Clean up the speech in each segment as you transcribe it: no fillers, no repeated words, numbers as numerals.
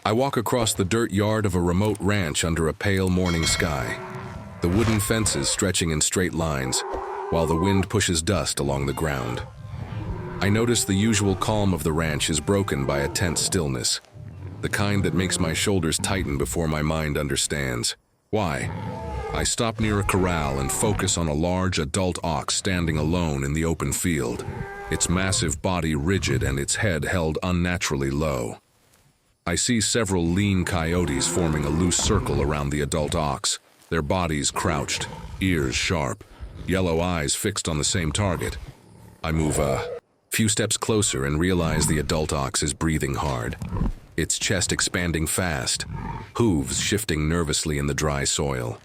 I walk across the dirt yard of a remote ranch under a pale morning sky, the wooden fences stretching in straight lines, while the wind pushes dust along the ground. I notice the usual calm of the ranch is broken by a tense stillness, the kind that makes my shoulders tighten before my mind understands. Why? I stop near a corral and focus on a large adult ox standing alone in the open field, its massive body rigid and its head held unnaturally low. I see several lean coyotes forming a loose circle around the adult ox, their bodies crouched, ears sharp, yellow eyes fixed on the same target. I move a few steps closer and realize the adult ox is breathing hard, its chest expanding fast, hooves shifting nervously in the dry soil.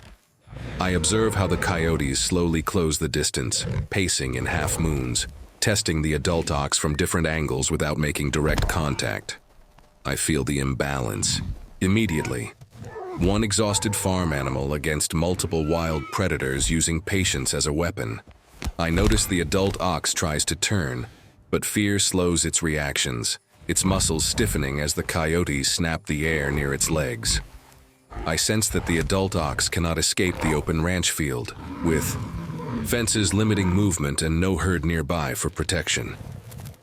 I observe how the coyotes slowly close the distance, pacing in half moons, testing the adult ox from different angles without making direct contact. I feel the imbalance. Immediately, one exhausted farm animal against multiple wild predators using patience as a weapon. I notice the adult ox tries to turn, but fear slows its reactions, its muscles stiffening as the coyotes snap the air near its legs. I sense that the adult ox cannot escape the open ranch field, with fences limiting movement and no herd nearby for protection.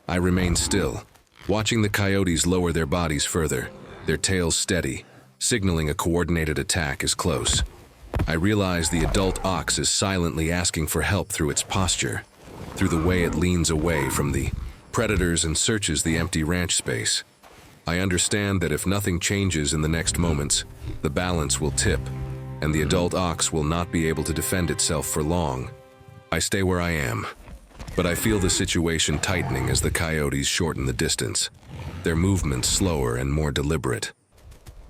I remain still, watching the coyotes lower their bodies further, their tails steady, signaling a coordinated attack is close. I realize the adult ox is silently asking for help through its posture, through the way it leans away from the predators and searches the empty ranch space. I understand that if nothing changes in the next moments, the balance will tip, and the adult ox will not be able to defend itself for long. I stay where I am, but I feel the situation tightening as the coyotes shorten the distance, their movements slower and more deliberate.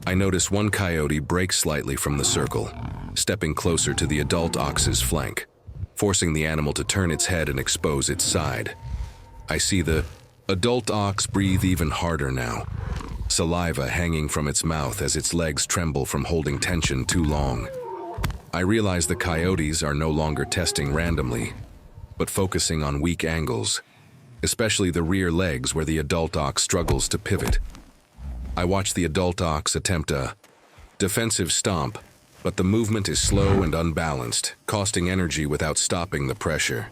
I notice one coyote break slightly from the circle, stepping closer to the adult ox's flank, forcing the animal to turn its head and expose its side. I see the adult ox breathe even harder now, saliva hanging from its mouth as its legs tremble from holding tension too long. I realize the coyotes are no longer testing randomly, but focusing on weak angles, especially the rear legs where the adult ox struggles to pivot. I watch the adult ox attempt a defensive stomp, but the movement is slow and unbalanced, costing energy without stopping the pressure.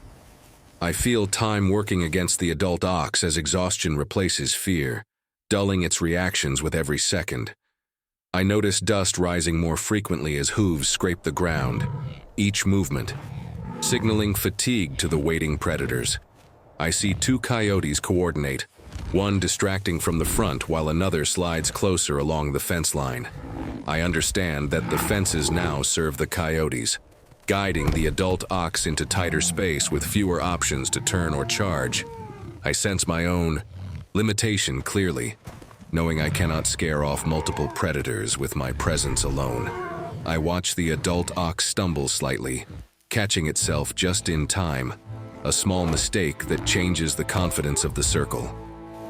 I feel time working against the adult ox as exhaustion replaces fear, dulling its reactions with every second. I notice dust rising more frequently as hooves scrape the ground, each movement signaling fatigue to the waiting predators. I see two coyotes coordinate, one distracting from the front while another slides closer along the fence line. I understand that the fences now serve the coyotes, guiding the adult ox into tighter space with fewer options to turn or charge. I sense my own limitation clearly, knowing I cannot scare off multiple predators with my presence alone. I watch the adult ox stumble slightly, catching itself just in time, a small mistake that changes the confidence of the circle.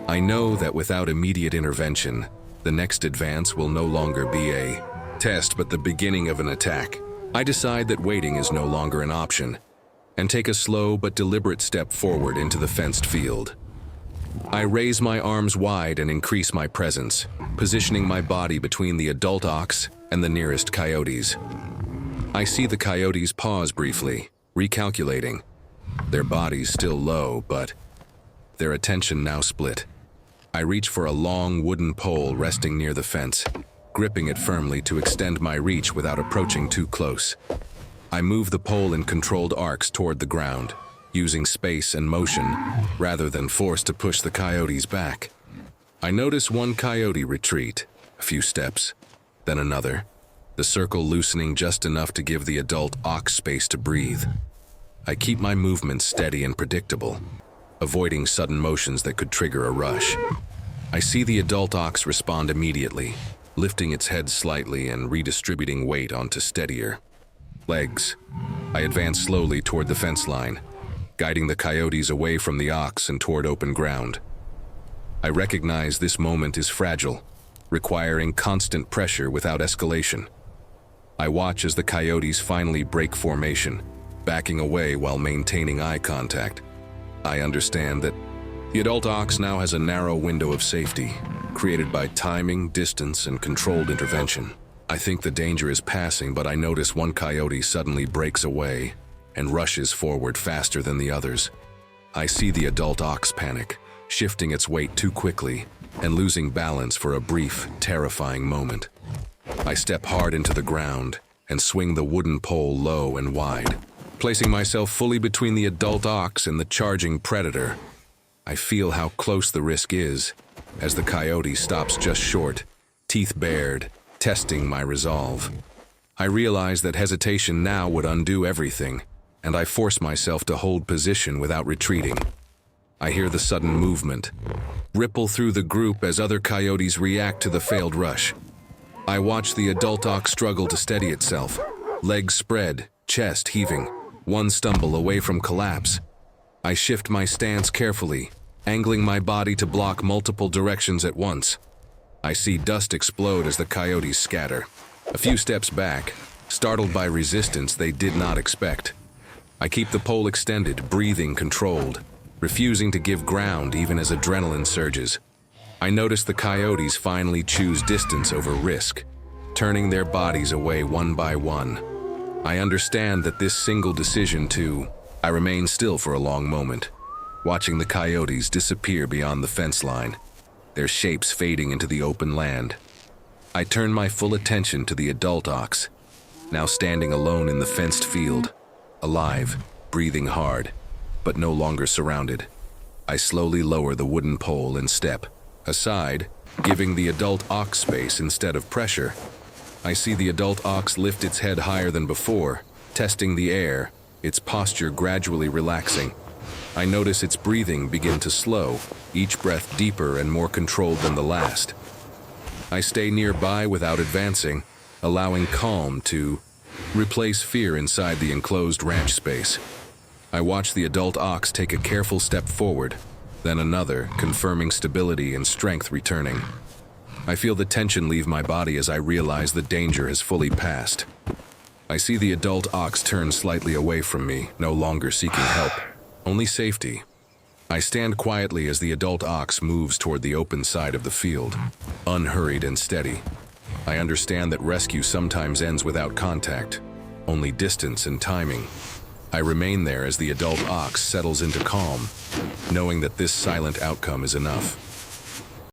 I know that without immediate intervention, the next advance will no longer be a test but the beginning of an attack. I decide that waiting is no longer an option, and take a slow but deliberate step forward into the fenced field. I raise my arms wide and increase my presence, positioning my body between the adult ox and the nearest coyotes. I see the coyotes pause briefly, recalculating, their bodies still low, but their attention now split. I reach for a long wooden pole resting near the fence, gripping it firmly to extend my reach without approaching too close. I move the pole in controlled arcs toward the ground, using space and motion rather than force to push the coyotes back. I notice one coyote retreat, a few steps, then another, the circle loosening just enough to give the adult ox space to breathe. I keep my movements steady and predictable, avoiding sudden motions that could trigger a rush. I see the adult ox respond immediately, lifting its head slightly and redistributing weight onto steadier legs. I advance slowly toward the fence line, guiding the coyotes away from the ox and toward open ground. I recognize this moment is fragile, requiring constant pressure without escalation. I watch as the coyotes finally break formation, backing away while maintaining eye contact. I understand that the adult ox now has a narrow window of safety, created by timing, distance, and controlled intervention. I think the danger is passing, but I notice one coyote suddenly breaks away and rushes forward faster than the others. I see the adult ox panic, shifting its weight too quickly and losing balance for a brief, terrifying moment. I step hard into the ground and swing the wooden pole low and wide, placing myself fully between the adult ox and the charging predator. I feel how close the risk is as the coyote stops just short, teeth bared, testing my resolve. I realize that hesitation now would undo everything, and I force myself to hold position without retreating. I hear the sudden movement ripple through the group as other coyotes react to the failed rush. I watch the adult ox struggle to steady itself, legs spread, chest heaving, one stumble away from collapse. I shift my stance carefully, angling my body to block multiple directions at once. I see dust explode as the coyotes scatter. A few steps back, startled by resistance they did not expect. I keep the pole extended, breathing controlled, refusing to give ground even as adrenaline surges. I notice the coyotes finally choose distance over risk, turning their bodies away one by one. I understand that this single decision I remain still for a long moment, watching the coyotes disappear beyond the fence line, their shapes fading into the open land. I turn my full attention to the adult ox, now standing alone in the fenced field, alive, breathing hard, but no longer surrounded. I slowly lower the wooden pole and step aside, giving the adult ox space instead of pressure. I see the adult ox lift its head higher than before, testing the air, its posture gradually relaxing. I notice its breathing begin to slow, each breath deeper and more controlled than the last. I stay nearby without advancing, allowing calm to replace fear inside the enclosed ranch space. I watch the adult ox take a careful step forward, then another, confirming stability and strength returning. I feel the tension leave my body as I realize the danger has fully passed. I see the adult ox turn slightly away from me, no longer seeking help, only safety. I stand quietly as the adult ox moves toward the open side of the field, unhurried and steady. I understand that rescue sometimes ends without contact, only distance and timing. I remain there as the adult ox settles into calm, knowing that this silent outcome is enough.